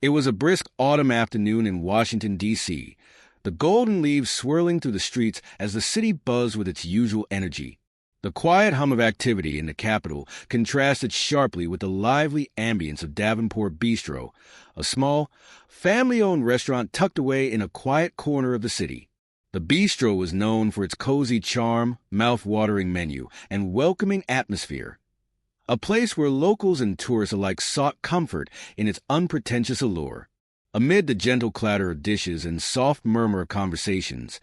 It was a brisk autumn afternoon in Washington, D.C., the golden leaves swirling through the streets as the city buzzed with its usual energy. The quiet hum of activity in the capital contrasted sharply with the lively ambience of Davenport Bistro, a small, family-owned restaurant tucked away in a quiet corner of the city. The bistro was known for its cozy charm, mouth-watering menu, and welcoming atmosphere. A place where locals and tourists alike sought comfort in its unpretentious allure. Amid the gentle clatter of dishes and soft murmur of conversations,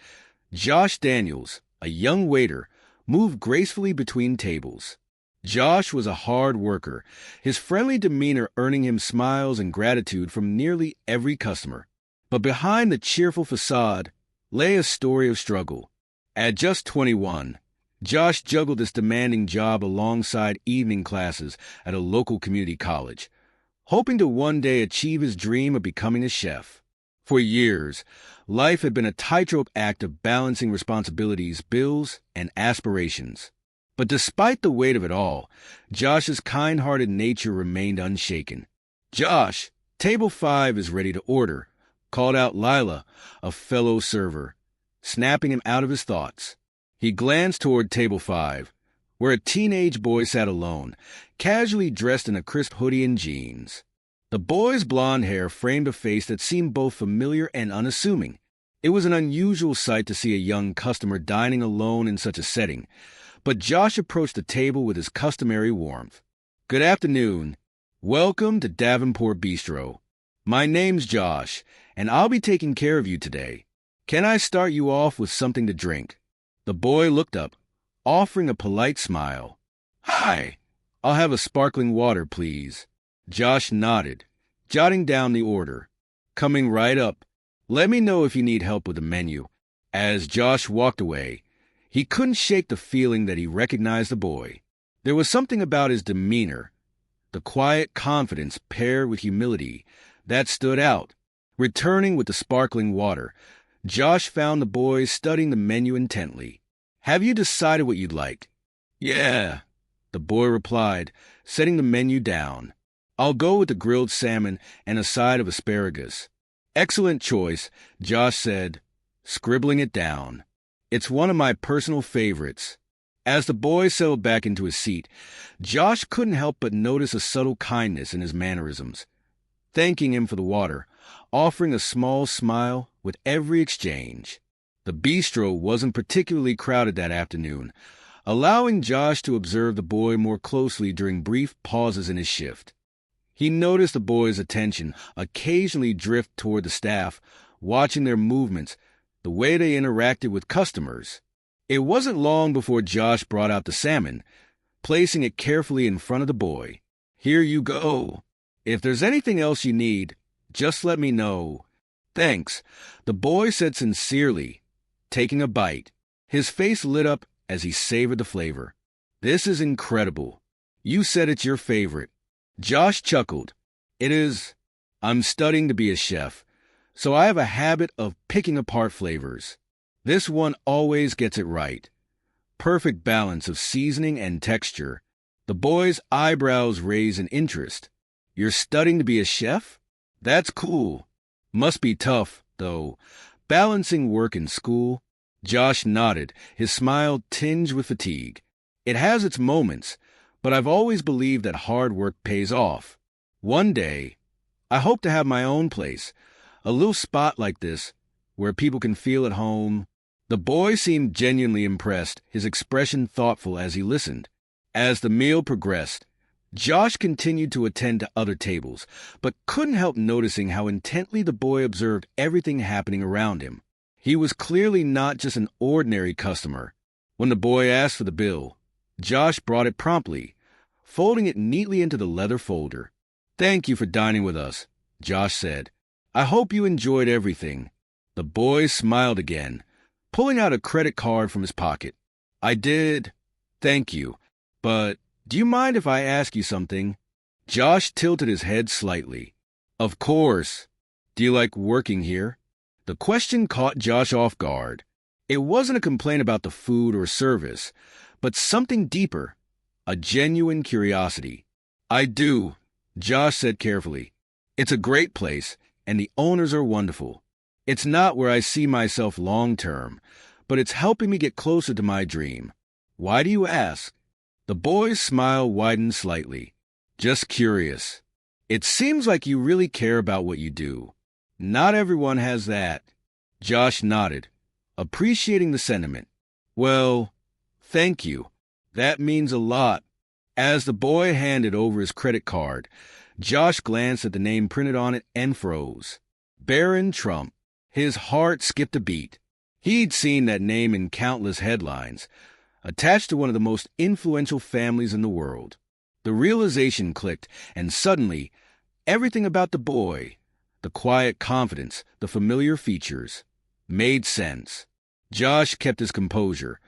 Josh Daniels, a young waiter, moved gracefully between tables. Josh was a hard worker, his friendly demeanor earning him smiles and gratitude from nearly every customer. But behind the cheerful facade lay a story of struggle. At just 21, Josh juggled this demanding job alongside evening classes at a local community college, hoping to one day achieve his dream of becoming a chef. For years, life had been a tightrope act of balancing responsibilities, bills, and aspirations. But despite the weight of it all, Josh's kind-hearted nature remained unshaken. "Josh, table 5 is ready to order," called out Lila, a fellow server, snapping him out of his thoughts. He glanced toward table 5, where a teenage boy sat alone, casually dressed in a crisp hoodie and jeans. The boy's blonde hair framed a face that seemed both familiar and unassuming. It was an unusual sight to see a young customer dining alone in such a setting, but Josh approached the table with his customary warmth. "Good afternoon. Welcome to Davenport Bistro. My name's Josh, and I'll be taking care of you today. Can I start you off with something to drink?" The boy looked up, offering a polite smile. "Hi, I'll have a sparkling water, please." Josh nodded, jotting down the order. "Coming right up. Let me know if you need help with the menu." As Josh walked away, he couldn't shake the feeling that he recognized the boy. There was something about his demeanor, the quiet confidence paired with humility, that stood out. Returning with the sparkling water, Josh found the boy studying the menu intently. "Have you decided what you'd like?" "Yeah," the boy replied, setting the menu down. "I'll go with the grilled salmon and a side of asparagus." "Excellent choice," Josh said, scribbling it down. "It's one of my personal favorites." As the boy settled back into his seat, Josh couldn't help but notice a subtle kindness in his mannerisms, thanking him for the water, offering a small smile with every exchange. The bistro wasn't particularly crowded that afternoon, allowing Josh to observe the boy more closely during brief pauses in his shift. He noticed the boy's attention occasionally drift toward the staff, watching their movements, the way they interacted with customers. It wasn't long before Josh brought out the salmon, placing it carefully in front of the boy. "Here you go. If there's anything else you need, just let me know." "Thanks," the boy said sincerely, taking a bite. His face lit up as he savored the flavor. "This is incredible. You said it's your favorite." Josh chuckled. "It is. I'm studying to be a chef, so I have a habit of picking apart flavors. This one always gets it right. Perfect balance of seasoning and texture." The boy's eyebrows raised in interest. "You're studying to be a chef? That's cool. Must be tough, though, balancing work and school." Josh nodded, his smile tinged with fatigue. "It has its moments, but I've always believed that hard work pays off. One day, I hope to have my own place, a little spot like this, where people can feel at home." The boy seemed genuinely impressed, his expression thoughtful as he listened. As the meal progressed, Josh continued to attend to other tables, but couldn't help noticing how intently the boy observed everything happening around him. He was clearly not just an ordinary customer. When the boy asked for the bill, Josh brought it promptly, folding it neatly into the leather folder. "Thank you for dining with us," Josh said. "I hope you enjoyed everything." The boy smiled again, pulling out a credit card from his pocket. "I did. Thank you. But do you mind if I ask you something?" Josh tilted his head slightly. "Of course. Do you like working here?" The question caught Josh off guard. It wasn't a complaint about the food or service, but something deeper, a genuine curiosity. "I do," Josh said carefully. It's a great place, and the owners are wonderful. It's not where I see myself long term, but it's helping me get closer to my dream. Why do you ask? The boy's smile widened slightly. Just curious. It seems like you really care about what you do. Not everyone has that. Josh nodded, appreciating the sentiment. Well, thank you. That means a lot. As the boy handed over his credit card, Josh glanced at the name printed on it and froze. Barron Trump. His heart skipped a beat. He'd seen that name in countless headlines, attached to one of the most influential families in the world. The realization clicked, and suddenly, everything about the boy, the quiet confidence, the familiar features, made sense. Josh kept his composure,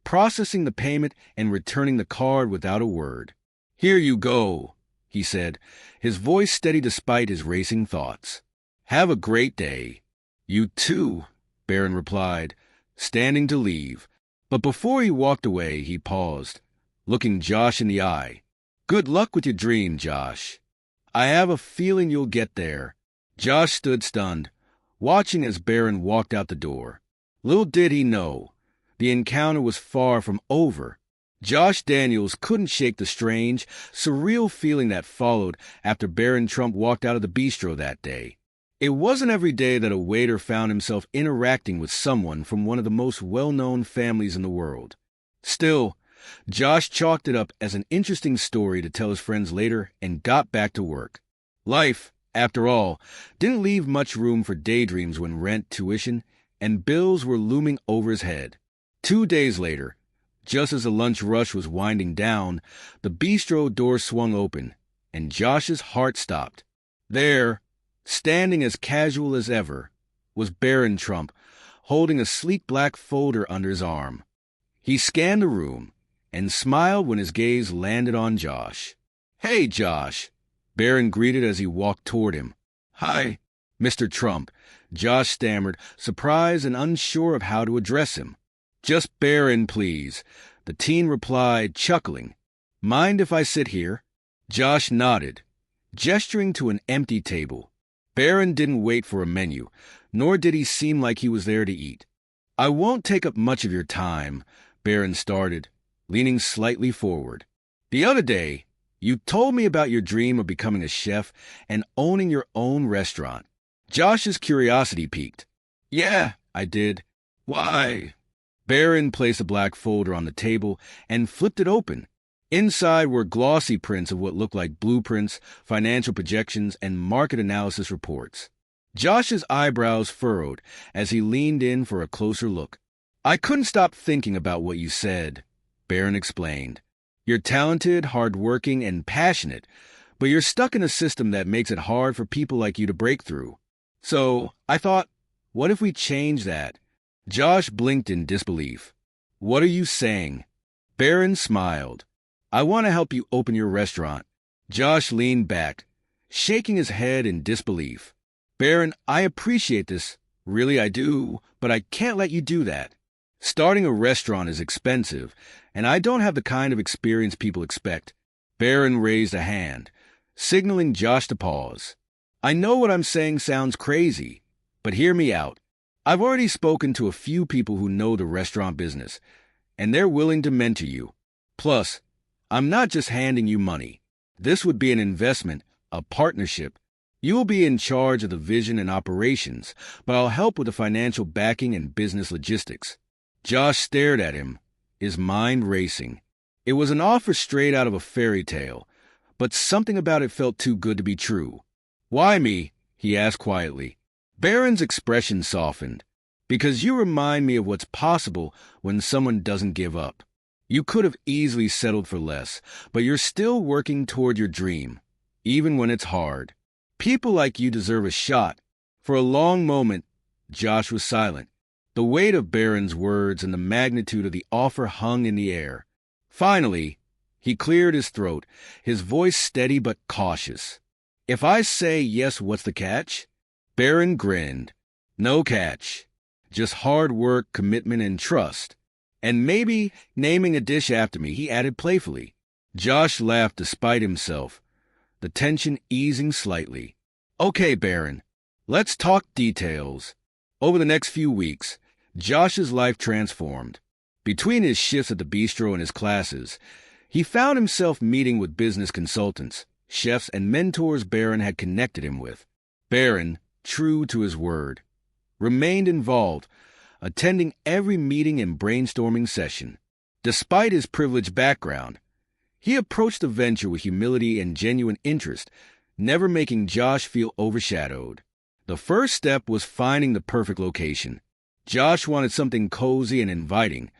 processing the payment and returning the card without a word. "Here you go," he said, his voice steady despite his racing thoughts. "Have a great day." "You too," Barron replied, standing to leave. But before he walked away, he paused, looking Josh in the eye. "Good luck with your dream, Josh. I have a feeling you'll get there." Josh stood stunned, watching as Barron walked out the door. Little did he know, the encounter was far from over. Josh Daniels couldn't shake the strange, surreal feeling that followed after Barron Trump walked out of the bistro that day. It wasn't every day that a waiter found himself interacting with someone from one of the most well-known families in the world. Still, Josh chalked it up as an interesting story to tell his friends later and got back to work. Life, after all, didn't leave much room for daydreams when rent, tuition, and bills were looming over his head. 2 days later, just as the lunch rush was winding down, the bistro door swung open, and Josh's heart stopped. There, standing as casual as ever, was Barron Trump, holding a sleek black folder under his arm. He scanned the room and smiled when his gaze landed on Josh. "Hey, Josh," Barron greeted as he walked toward him. "Hi, Mr. Trump," Josh stammered, surprised and unsure of how to address him. "Just Barron, please," the teen replied, chuckling. "Mind if I sit here?" Josh nodded, gesturing to an empty table. Barron didn't wait for a menu, nor did he seem like he was there to eat. "I won't take up much of your time," Barron started, leaning slightly forward. "The other day, you told me about your dream of becoming a chef and owning your own restaurant." Josh's curiosity piqued. "Yeah, I did." "Why?" Barron placed a black folder on the table and flipped it open. Inside were glossy prints of what looked like blueprints, financial projections, and market analysis reports. Josh's eyebrows furrowed as he leaned in for a closer look. "I couldn't stop thinking about what you said," Barron explained. "You're talented, hardworking, and passionate, but you're stuck in a system that makes it hard for people like you to break through. So I thought, what if we change that?" Josh blinked in disbelief. "What are you saying?" Barron smiled. "I want to help you open your restaurant." Josh leaned back, shaking his head in disbelief. "Barron, I appreciate this. Really, I do, but I can't let you do that. Starting a restaurant is expensive, and I don't have the kind of experience people expect." Barron raised a hand, signaling Josh to pause. "I know what I'm saying sounds crazy, but hear me out. I've already spoken to a few people who know the restaurant business, and they're willing to mentor you. Plus, I'm not just handing you money. This would be an investment, a partnership. You will be in charge of the vision and operations, but I'll help with the financial backing and business logistics." Josh stared at him, his mind racing. It was an offer straight out of a fairy tale, but something about it felt too good to be true. "Why me?" he asked quietly. Barron's expression softened. "Because you remind me of what's possible when someone doesn't give up. You could have easily settled for less, but you're still working toward your dream, even when it's hard. People like you deserve a shot." For a long moment, Josh was silent. The weight of Barron's words and the magnitude of the offer hung in the air. Finally, he cleared his throat, his voice steady but cautious. "If I say yes, what's the catch?" Barron grinned. "No catch. Just hard work, commitment, and trust. And maybe naming a dish after me," he added playfully. Josh laughed despite himself, the tension easing slightly. Okay, Barron, let's talk details. Over the next few weeks, Josh's life transformed. Between his shifts at the bistro and his classes, he found himself meeting with business consultants, chefs, and mentors Barron had connected him with. Barron, true to his word, remained involved, attending every meeting and brainstorming session. Despite his privileged background, he approached the venture with humility and genuine interest, never making Josh feel overshadowed. The first step was finding the perfect location. Josh wanted something cozy and inviting,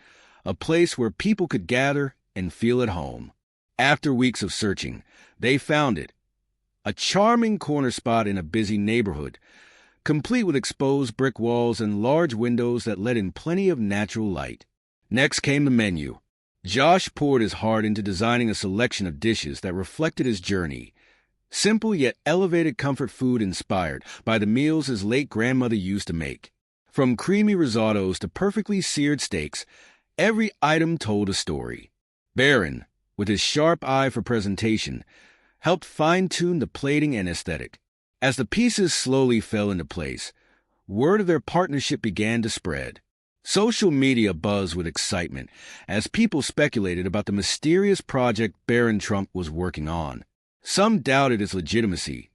a place where people could gather and feel at home. After weeks of searching, they found it. A charming corner spot in a busy neighborhood, complete with exposed brick walls and large windows that let in plenty of natural light. Next came the menu. Josh poured his heart into designing a selection of dishes that reflected his journey. Simple yet elevated comfort food inspired by the meals his late grandmother used to make. From creamy risottos to perfectly seared steaks, every item told a story. Barron, with his sharp eye for presentation, helped fine-tune the plating and aesthetic. As the pieces slowly fell into place, word of their partnership began to spread. Social media buzzed with excitement as people speculated about the mysterious project Barron Trump was working on. Some doubted its legitimacy,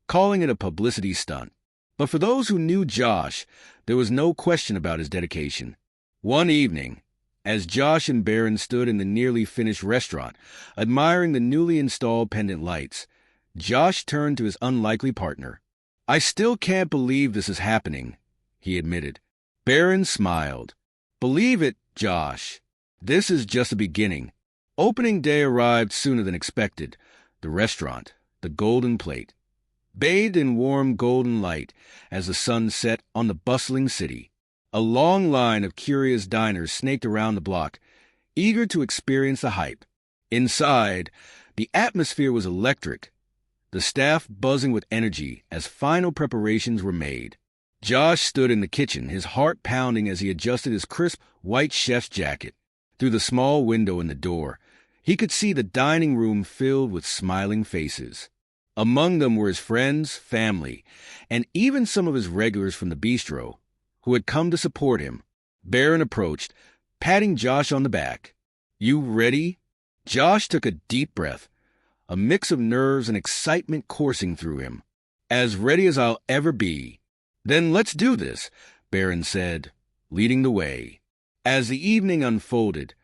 calling it a publicity stunt. But for those who knew Josh, there was no question about his dedication. One evening, as Josh and Barron stood in the nearly finished restaurant, admiring the newly installed pendant lights, Josh turned to his unlikely partner. "I still can't believe this is happening," he admitted. Barron smiled. "Believe it, Josh. This is just the beginning." Opening day arrived sooner than expected. The restaurant, the Golden Plate, bathed in warm golden light as the sun set on the bustling city. A long line of curious diners snaked around the block, eager to experience the hype. Inside, the atmosphere was electric, the staff buzzing with energy as final preparations were made. Josh stood in the kitchen, his heart pounding as he adjusted his crisp white chef's jacket. Through the small window in the door, he could see the dining room filled with smiling faces. Among them were his friends, family, and even some of his regulars from the bistro, who had come to support him. Barron approached, patting Josh on the back. "You ready?" Josh took a deep breath, a mix of nerves and excitement coursing through him. "As ready as I'll ever be." "Then let's do this," Barron said, leading the way. As the evening unfolded,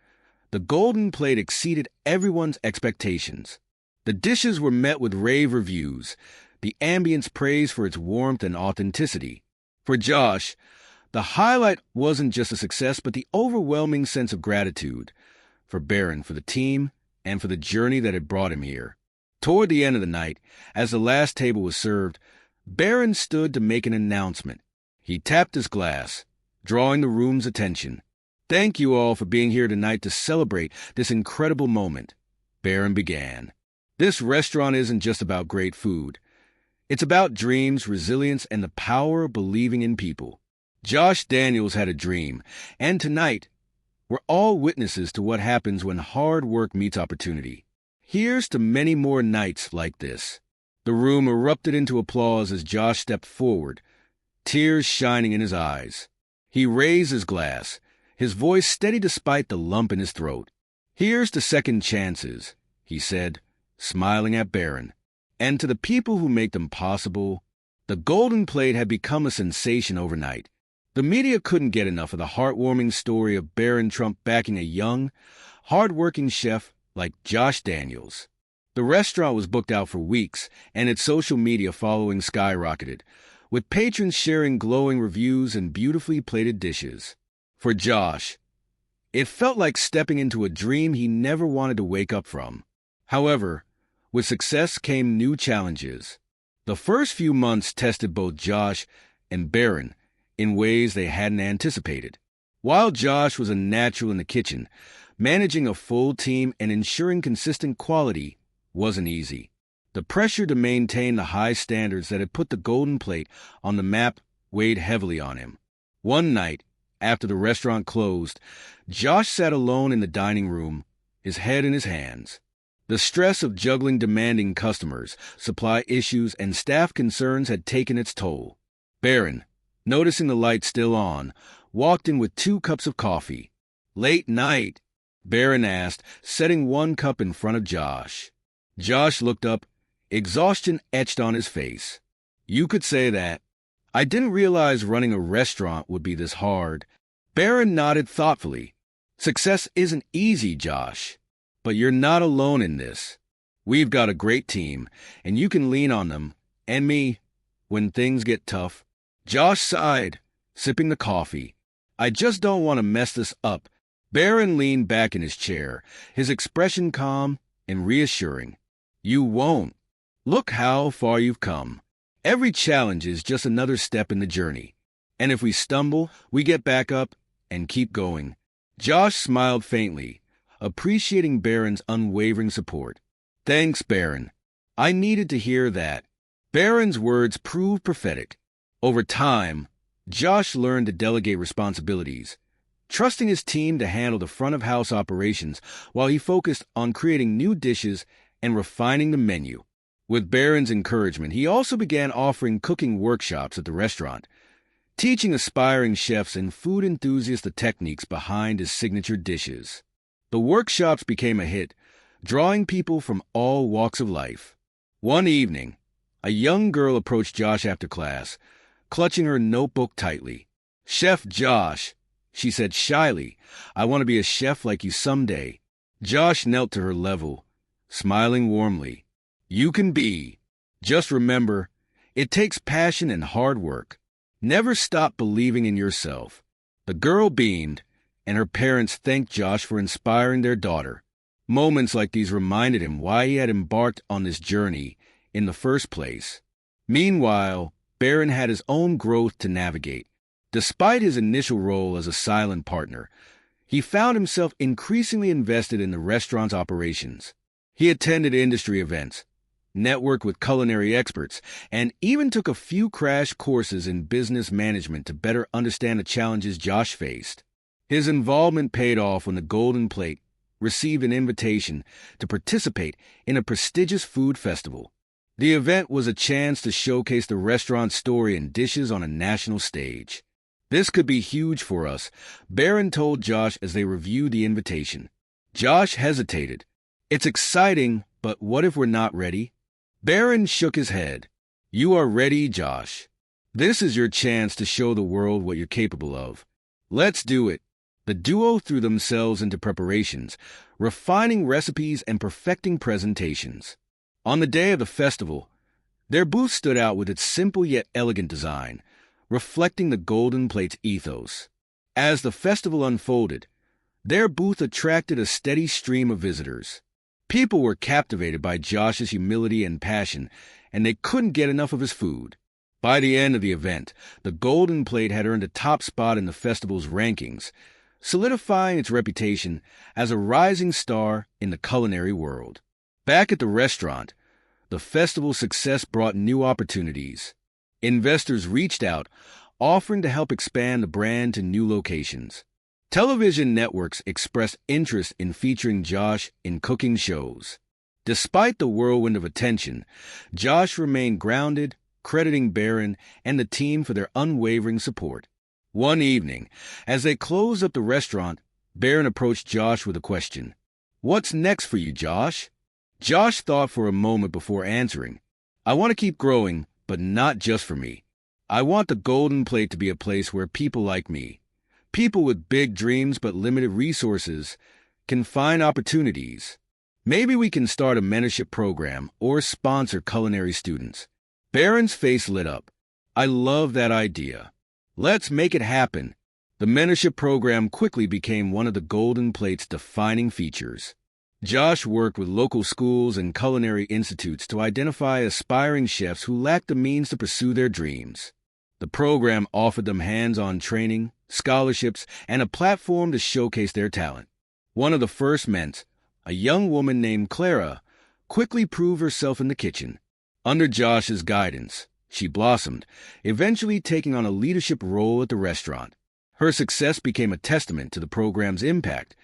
the Golden Plate exceeded everyone's expectations. The dishes were met with rave reviews, the ambience praised for its warmth and authenticity. For Josh, the highlight wasn't just a success, but the overwhelming sense of gratitude. For Barron, for the team, and for the journey that had brought him here. Toward the end of the night, as the last table was served, Barron stood to make an announcement. He tapped his glass, drawing the room's attention. "Thank you all for being here tonight to celebrate this incredible moment," Barron began. "This restaurant isn't just about great food. It's about dreams, resilience, and the power of believing in people. Josh Daniels had a dream, and tonight, we're all witnesses to what happens when hard work meets opportunity. Here's to many more nights like this." The room erupted into applause as Josh stepped forward, tears shining in his eyes. He raised his glass, his voice steady despite the lump in his throat. "Here's to second chances," he said, smiling at Barron. "And to the people who make them possible." The Golden Plate had become a sensation overnight. The media couldn't get enough of the heartwarming story of Barron Trump backing a young, hard-working chef like Josh Daniels. The restaurant was booked out for weeks, and its social media following skyrocketed, with patrons sharing glowing reviews and beautifully plated dishes. For Josh, it felt like stepping into a dream he never wanted to wake up from. However, with success came new challenges. The first few months tested both Josh and Barron in ways they hadn't anticipated. While Josh was a natural in the kitchen, managing a full team and ensuring consistent quality wasn't easy. The pressure to maintain the high standards that had put the Golden Plate on the map weighed heavily on him. One night, after the restaurant closed, Josh sat alone in the dining room, his head in his hands. The stress of juggling demanding customers, supply issues, and staff concerns had taken its toll. Barron, noticing the light still on, walked in with 2 cups of coffee. "Late night?" Barron asked, setting 1 cup in front of Josh. Josh looked up, exhaustion etched on his face. "You could say that. I didn't realize running a restaurant would be this hard." Barron nodded thoughtfully. "Success isn't easy, Josh. But you're not alone in this. We've got a great team, and you can lean on them, and me, when things get tough." Josh sighed, sipping the coffee. "I just don't want to mess this up." Barron leaned back in his chair, his expression calm and reassuring. "You won't. Look how far you've come. Every challenge is just another step in the journey. And if we stumble, we get back up and keep going." Josh smiled faintly, appreciating Barron's unwavering support. "Thanks, Barron. I needed to hear that." Barron's words proved prophetic. Over time, Josh learned to delegate responsibilities, trusting his team to handle the front-of-house operations while he focused on creating new dishes and refining the menu. With Barron's encouragement, he also began offering cooking workshops at the restaurant, teaching aspiring chefs and food enthusiasts the techniques behind his signature dishes. The workshops became a hit, drawing people from all walks of life. One evening, a young girl approached Josh after class, clutching her notebook tightly. "Chef Josh," she said shyly, "I want to be a chef like you someday." Josh knelt to her level, smiling warmly. "You can be. Just remember, it takes passion and hard work. Never stop believing in yourself." The girl beamed, and her parents thanked Josh for inspiring their daughter. Moments like these reminded him why he had embarked on this journey in the first place. Meanwhile, Barron had his own growth to navigate. Despite his initial role as a silent partner, he found himself increasingly invested in the restaurant's operations. He attended industry events, networked with culinary experts, and even took a few crash courses in business management to better understand the challenges Josh faced. His involvement paid off when the Golden Plate received an invitation to participate in a prestigious food festival. The event was a chance to showcase the restaurant's story and dishes on a national stage. "This could be huge for us," Barron told Josh as they reviewed the invitation. Josh hesitated. "It's exciting, but what if we're not ready?" Barron shook his head. "You are ready, Josh. This is your chance to show the world what you're capable of. Let's do it." The duo threw themselves into preparations, refining recipes and perfecting presentations. On the day of the festival, their booth stood out with its simple yet elegant design, reflecting the Golden Plate's ethos. As the festival unfolded, their booth attracted a steady stream of visitors. People were captivated by Josh's humility and passion, and they couldn't get enough of his food. By the end of the event, the Golden Plate had earned a top spot in the festival's rankings, solidifying its reputation as a rising star in the culinary world. Back at the restaurant, the festival's success brought new opportunities. Investors reached out, offering to help expand the brand to new locations. Television networks expressed interest in featuring Josh in cooking shows. Despite the whirlwind of attention, Josh remained grounded, crediting Barron and the team for their unwavering support. One evening, as they closed up the restaurant, Barron approached Josh with a question. "What's next for you, Josh?" Josh thought for a moment before answering. "I want to keep growing, but not just for me. I want the Golden Plate to be a place where people like me, people with big dreams but limited resources, can find opportunities. Maybe we can start a mentorship program or sponsor culinary students." Barron's face lit up. "I love that idea. Let's make it happen." The mentorship program quickly became one of the Golden Plate's defining features. Josh worked with local schools and culinary institutes to identify aspiring chefs who lacked the means to pursue their dreams. The program offered them hands-on training, scholarships, and a platform to showcase their talent. One of the first ments, a young woman named Clara, quickly proved herself in the kitchen. Under Josh's guidance, she blossomed, eventually taking on a leadership role at the restaurant. Her success became a testament to the program's impact,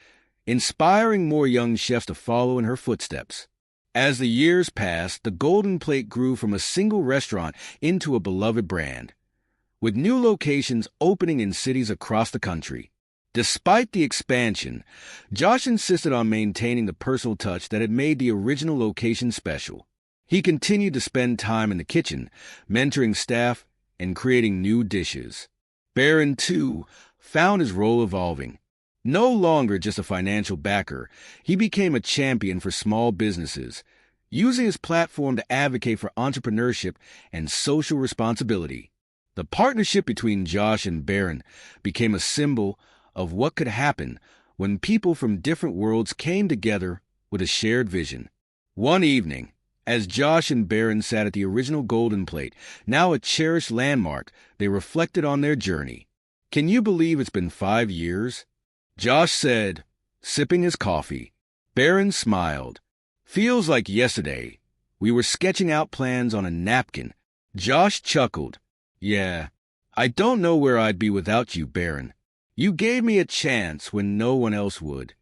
inspiring more young chefs to follow in her footsteps. As the years passed, the Golden Plate grew from a single restaurant into a beloved brand, with new locations opening in cities across the country. Despite the expansion, Josh insisted on maintaining the personal touch that had made the original location special. He continued to spend time in the kitchen, mentoring staff and creating new dishes. Barron, too, found his role evolving. No longer just a financial backer, he became a champion for small businesses, using his platform to advocate for entrepreneurship and social responsibility. The partnership between Josh and Barron became a symbol of what could happen when people from different worlds came together with a shared vision. One evening, as Josh and Barron sat at the original Golden Plate, now a cherished landmark, they reflected on their journey. "Can you believe it's been 5 years?" Josh said, sipping his coffee. Barron smiled. "Feels like yesterday. We were sketching out plans on a napkin." Josh chuckled. "Yeah, I don't know where I'd be without you, Barron. You gave me a chance when no one else would."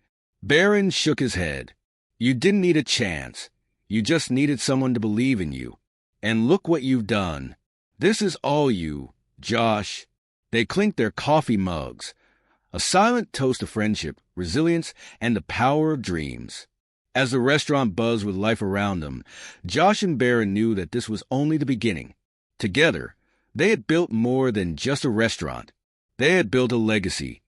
Barron shook his head. "You didn't need a chance. You just needed someone to believe in you. And look what you've done. This is all you, Josh." They clinked their coffee mugs, a silent toast to friendship, resilience, and the power of dreams. As the restaurant buzzed with life around them, Josh and Barron knew that this was only the beginning. Together, they had built more than just a restaurant. They had built a legacy,